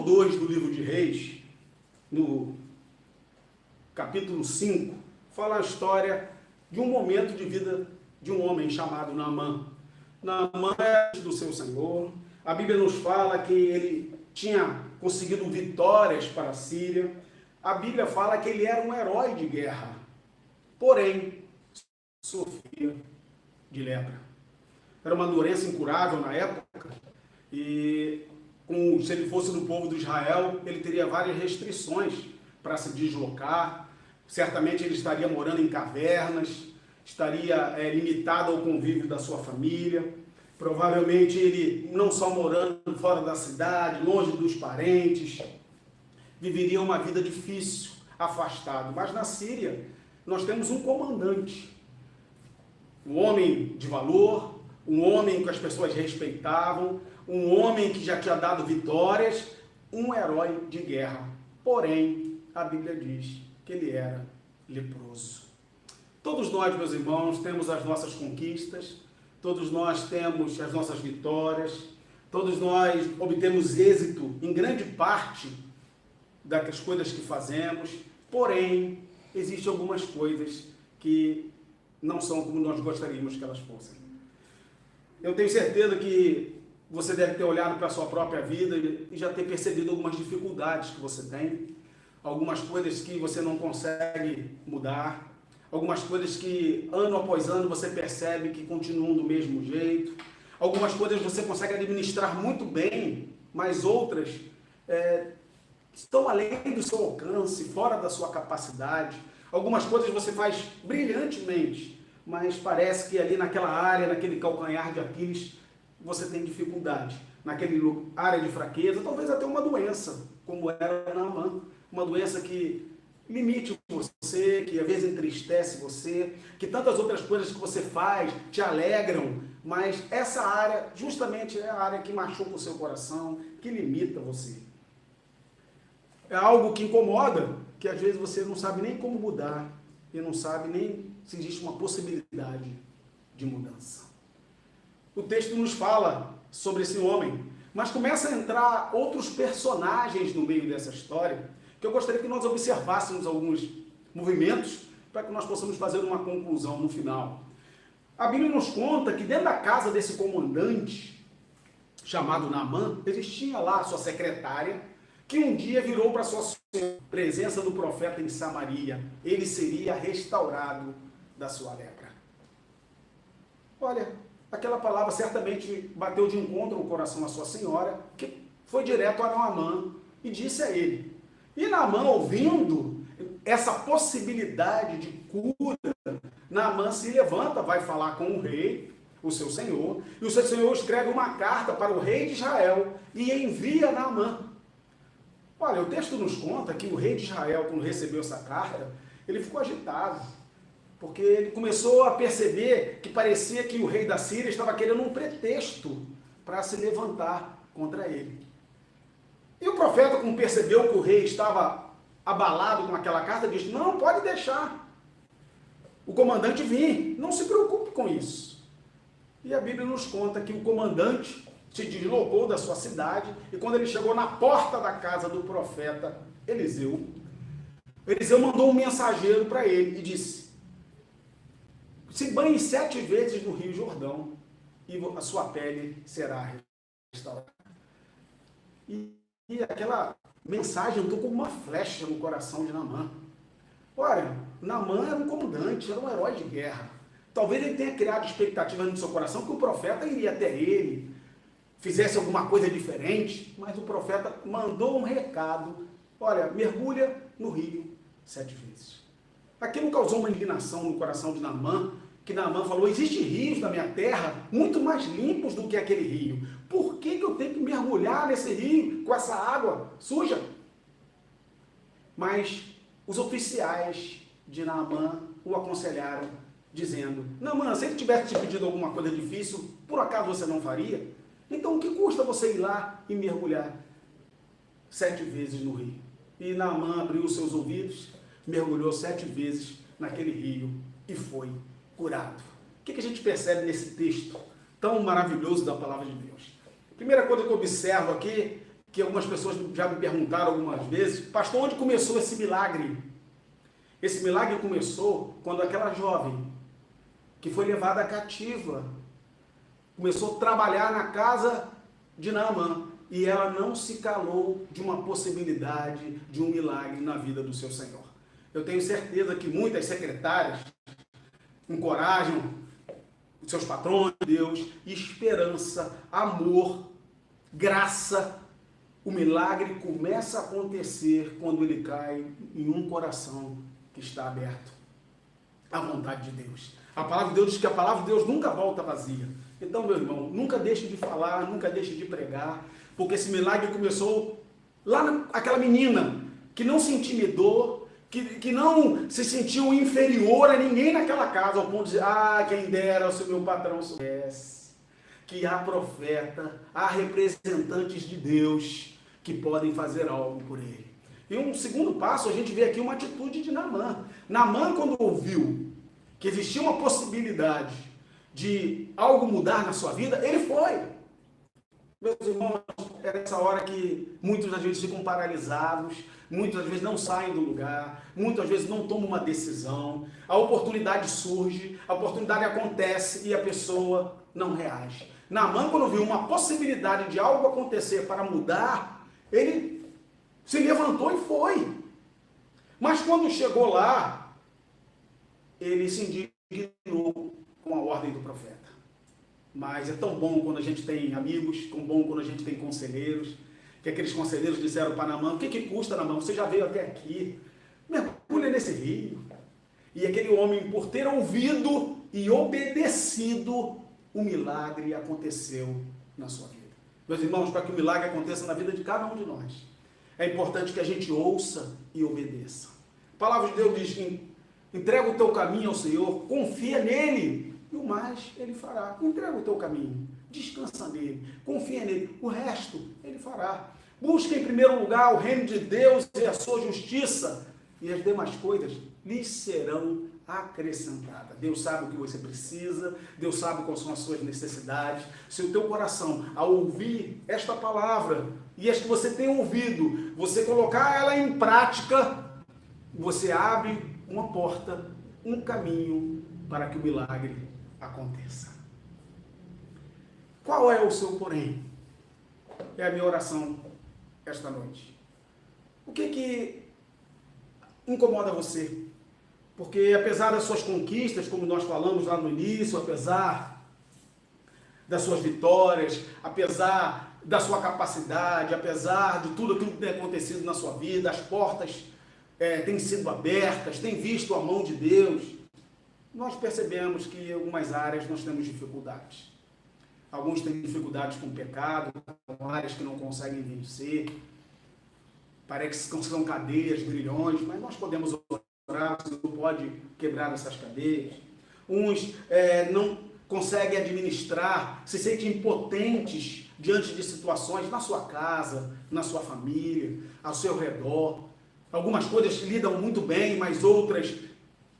2 do livro de Reis, no capítulo 5, fala a história de um momento de vida de um homem chamado Naamã. Naamã é do seu Senhor. A Bíblia nos fala que ele tinha conseguido vitórias para a Síria. A Bíblia fala que ele era um herói de guerra. Porém, sofria de lepra. Era uma doença incurável na época. E se ele fosse do povo de Israel, ele teria várias restrições para se deslocar. Certamente ele estaria morando em cavernas, estaria limitado ao convívio da sua família. Provavelmente ele não só morando fora da cidade, longe dos parentes, viveria uma vida difícil, afastado. Mas na Síria nós temos um comandante, um homem de valor, um homem que as pessoas respeitavam, um homem que já tinha dado vitórias, um herói de guerra. Porém, a Bíblia diz que ele era leproso. Todos nós, meus irmãos, temos as nossas conquistas, todos nós temos as nossas vitórias, todos nós obtemos êxito em grande parte das coisas que fazemos, porém, existem algumas coisas que não são como nós gostaríamos que elas fossem. Eu tenho certeza que você deve ter olhado para a sua própria vida e já ter percebido algumas dificuldades que você tem, algumas coisas que você não consegue mudar, algumas coisas que ano após ano você percebe que continuam do mesmo jeito, algumas coisas você consegue administrar muito bem, mas outras estão além do seu alcance, fora da sua capacidade. Algumas coisas você faz brilhantemente, mas parece que ali naquela área, naquele calcanhar de Aquiles, você tem dificuldade. Naquela área de fraqueza, talvez até uma doença, como era Naamã. Uma doença que limite você, que às vezes entristece você, que tantas outras coisas que você faz te alegram, mas essa área justamente é a área que machuca o seu coração, que limita você. É algo que incomoda, que às vezes você não sabe nem como mudar, e não sabe nem se existe uma possibilidade de mudança. O texto nos fala sobre esse homem, mas começa a entrar outros personagens no meio dessa história, que eu gostaria que nós observássemos alguns movimentos, para que nós possamos fazer uma conclusão no final. A Bíblia nos conta que dentro da casa desse comandante, chamado Naamã, existia lá a sua secretária, que um dia virou para sua presença do profeta em Samaria. Ele seria restaurado da sua lepra. Olha, aquela palavra certamente bateu de encontro no coração da sua senhora, que foi direto a Naamã e disse a ele. E Naamã, ouvindo essa possibilidade de cura, Naamã se levanta, vai falar com o rei, o seu senhor, e o seu senhor escreve uma carta para o rei de Israel e envia Naamã. Olha, o texto nos conta que o rei de Israel, quando recebeu essa carta, ele ficou agitado, porque ele começou a perceber que parecia que o rei da Síria estava querendo um pretexto para se levantar contra ele. E o profeta, quando percebeu que o rei estava abalado com aquela carta, disse, não, pode deixar o comandante vir, não se preocupe com isso. E a Bíblia nos conta que o comandante se deslocou da sua cidade, e quando ele chegou na porta da casa do profeta Eliseu mandou um mensageiro para ele e disse, se banhe 7 vezes no Rio Jordão, e a sua pele será restaurada. E aquela mensagem entrou como uma flecha no coração de Naamã. Olha, Naamã era um comandante, era um herói de guerra. Talvez ele tenha criado expectativas no seu coração que o profeta iria até ele, fizesse alguma coisa diferente, mas o profeta mandou um recado, olha, mergulha no rio 7 vezes. Aquilo causou uma indignação no coração de Naamã, que Naamã falou, existem rios na minha terra muito mais limpos do que aquele rio. Por que eu tenho que mergulhar nesse rio com essa água suja? Mas os oficiais de Naamã o aconselharam, dizendo, Naamã, se ele tivesse te pedido alguma coisa difícil, por acaso você não faria? Então, o que custa você ir lá e mergulhar 7 vezes no rio? E Naamã abriu os seus ouvidos, mergulhou 7 vezes naquele rio e foi curado. O que a gente percebe nesse texto tão maravilhoso da palavra de Deus? A primeira coisa que eu observo aqui que algumas pessoas já me perguntaram algumas vezes, pastor, onde começou esse milagre? Esse milagre começou quando aquela jovem que foi levada cativa começou a trabalhar na casa de Naamã e ela não se calou de uma possibilidade de um milagre na vida do seu Senhor. Eu tenho certeza que muitas secretárias encorajam os seus patrões, Deus, esperança, amor, graça. O milagre começa a acontecer quando ele cai em um coração que está aberto à vontade de Deus. A palavra de Deus diz que a palavra de Deus nunca volta vazia. Então, meu irmão, nunca deixe de falar, nunca deixe de pregar, porque esse milagre começou lá naquela menina que não se intimidou, que não se sentiu inferior a ninguém naquela casa, ao ponto de dizer, quem dera se o meu patrão soubesse que há profeta, há representantes de Deus que podem fazer algo por ele. E um segundo passo, a gente vê aqui uma atitude de Naamã. Naamã, quando ouviu que existia uma possibilidade de algo mudar na sua vida, ele foi. Meus irmãos, é nessa hora que muitos das vezes ficam paralisados, muitas das vezes não saem do lugar, muitas vezes não tomam uma decisão, a oportunidade surge, a oportunidade acontece e a pessoa não reage. Naamã, quando viu uma possibilidade de algo acontecer para mudar, ele se levantou e foi. Mas quando chegou lá, ele se indignou com a ordem do profeta. Mas é tão bom quando a gente tem amigos, tão bom quando a gente tem conselheiros, que aqueles conselheiros disseram para Naamã, o que custa, Naamã? Você já veio até aqui, mergulha nesse rio. E aquele homem, por ter ouvido e obedecido, o milagre aconteceu na sua vida. Meus irmãos, para que o milagre aconteça na vida de cada um de nós, é importante que a gente ouça e obedeça. A palavra de Deus diz, entrega o teu caminho ao Senhor, confia nele, e o mais ele fará. Entrega o teu caminho, descansa nele, confia nele, o resto ele fará. Busca em primeiro lugar o reino de Deus e a sua justiça, e as demais coisas lhes serão acrescentadas. Deus sabe o que você precisa, Deus sabe quais são as suas necessidades. Se o teu coração, ao ouvir esta palavra, e as que você tem ouvido, você colocar ela em prática, você abre uma porta, um caminho para que o milagre aconteça. Qual é o seu porém? É a minha oração esta noite. O que incomoda você? Porque apesar das suas conquistas, como nós falamos lá no início, apesar das suas vitórias, apesar da sua capacidade, apesar de tudo aquilo que tem acontecido na sua vida, as portas têm sido abertas, tem visto a mão de Deus, nós percebemos que em algumas áreas nós temos dificuldades. Alguns têm dificuldades com o pecado, com áreas que não conseguem vencer, parece que são cadeias, grilhões, mas nós podemos orar, o Senhor pode quebrar essas cadeias. Uns não conseguem administrar, se sentem impotentes diante de situações na sua casa, na sua família, ao seu redor. Algumas coisas lidam muito bem, mas outras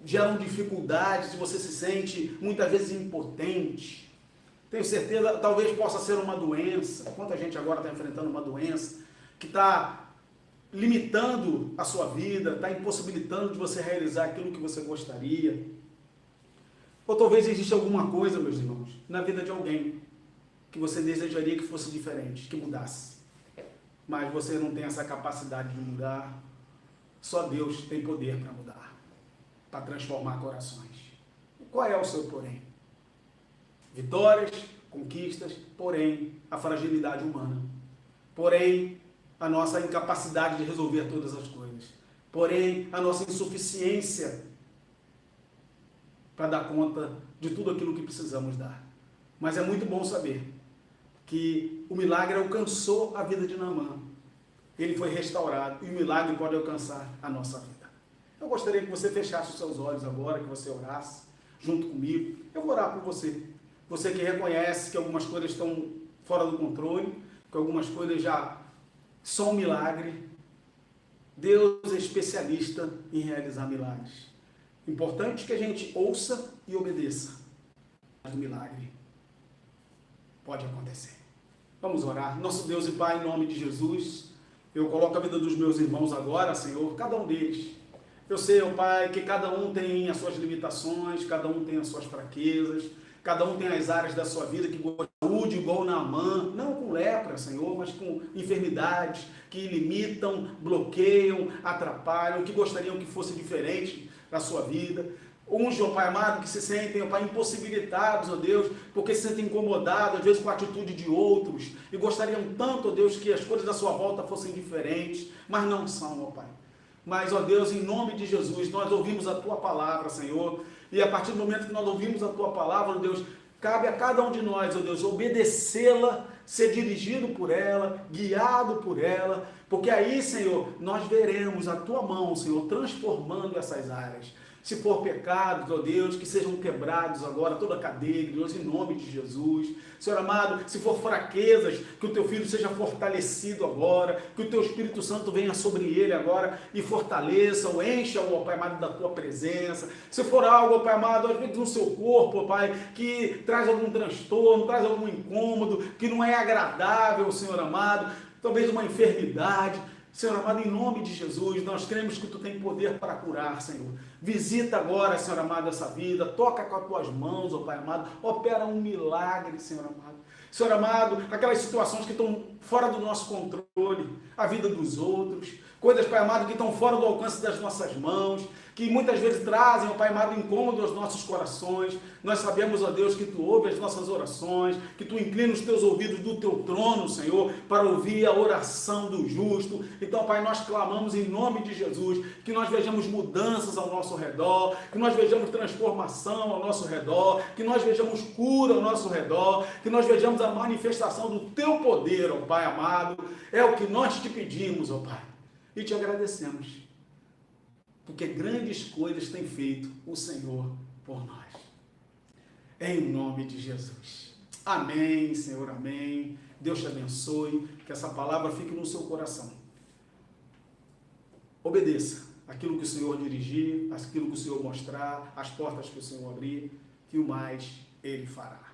geram dificuldades e você se sente muitas vezes impotente. Tenho certeza, talvez possa ser uma doença. Quanta gente agora está enfrentando uma doença que está limitando a sua vida, está impossibilitando de você realizar aquilo que você gostaria. Ou talvez exista alguma coisa, meus irmãos, na vida de alguém que você desejaria que fosse diferente, que mudasse. Mas você não tem essa capacidade de mudar. Só Deus tem poder para mudar, para transformar corações. Qual é o seu porém? Vitórias, conquistas, porém a fragilidade humana. Porém a nossa incapacidade de resolver todas as coisas. Porém a nossa insuficiência para dar conta de tudo aquilo que precisamos dar. Mas é muito bom saber que o milagre alcançou a vida de Naamã. Ele foi restaurado e o milagre pode alcançar a nossa vida. Eu gostaria que você fechasse os seus olhos agora, que você orasse junto comigo. Eu vou orar por você. Você que reconhece que algumas coisas estão fora do controle, que algumas coisas já são um milagre. Deus é especialista em realizar milagres. Importante que a gente ouça e obedeça. Mas o milagre pode acontecer. Vamos orar. Nosso Deus e Pai, em nome de Jesus, eu coloco a vida dos meus irmãos agora, Senhor, cada um deles. Eu sei, ó Pai, que cada um tem as suas limitações, cada um tem as suas fraquezas, cada um tem as áreas da sua vida que gosta de saúde, igual Naamã, não com lepra, Senhor, mas com enfermidades que limitam, bloqueiam, atrapalham, que gostariam que fosse diferente na sua vida. Uns, ó Pai amado, que se sentem, ó Pai, impossibilitados, ó Deus, porque se sentem incomodados, às vezes, com a atitude de outros, e gostariam tanto, ó Deus, que as coisas da sua volta fossem diferentes, mas não são, ó Pai. Mas, ó Deus, em nome de Jesus, nós ouvimos a Tua palavra, Senhor, e a partir do momento que nós ouvimos a Tua palavra, ó Deus, cabe a cada um de nós, ó Deus, obedecê-la, ser dirigido por ela, guiado por ela, porque aí, Senhor, nós veremos a Tua mão, Senhor, transformando essas áreas. Se for pecados, ó Deus, que sejam quebrados agora, toda a cadeia, Deus, em nome de Jesus. Senhor amado, se for fraquezas, que o Teu Filho seja fortalecido agora, que o Teu Espírito Santo venha sobre ele agora e fortaleça-o, encha-o, ó Pai amado, da Tua presença. Se for algo, ó Pai amado, às vezes no seu corpo, ó Pai, que traz algum transtorno, traz algum incômodo, que não é agradável, Senhor amado, talvez uma enfermidade, Senhor amado, em nome de Jesus, nós cremos que Tu tem poder para curar, Senhor. Visita agora, Senhor amado, essa vida, toca com as Tuas mãos, ó Pai amado, opera um milagre, Senhor amado. Senhor amado, aquelas situações que estão fora do nosso controle, a vida dos outros, coisas, Pai amado, que estão fora do alcance das nossas mãos, que muitas vezes trazem, ó Pai amado, incômodo aos nossos corações. Nós sabemos, ó Deus, que Tu ouve as nossas orações, que Tu inclina os Teus ouvidos do Teu trono, Senhor, para ouvir a oração do justo. Então, Pai, nós clamamos em nome de Jesus, que nós vejamos mudanças ao nosso redor, que nós vejamos transformação ao nosso redor, que nós vejamos cura ao nosso redor, que nós vejamos a manifestação do Teu poder, ó Pai amado. É o que nós Te pedimos, ó Pai, e Te agradecemos, porque grandes coisas tem feito o Senhor por nós. Em nome de Jesus. Amém, Senhor, amém. Deus te abençoe, que essa palavra fique no seu coração. Obedeça aquilo que o Senhor dirigir, aquilo que o Senhor mostrar, as portas que o Senhor abrir, que o mais Ele fará.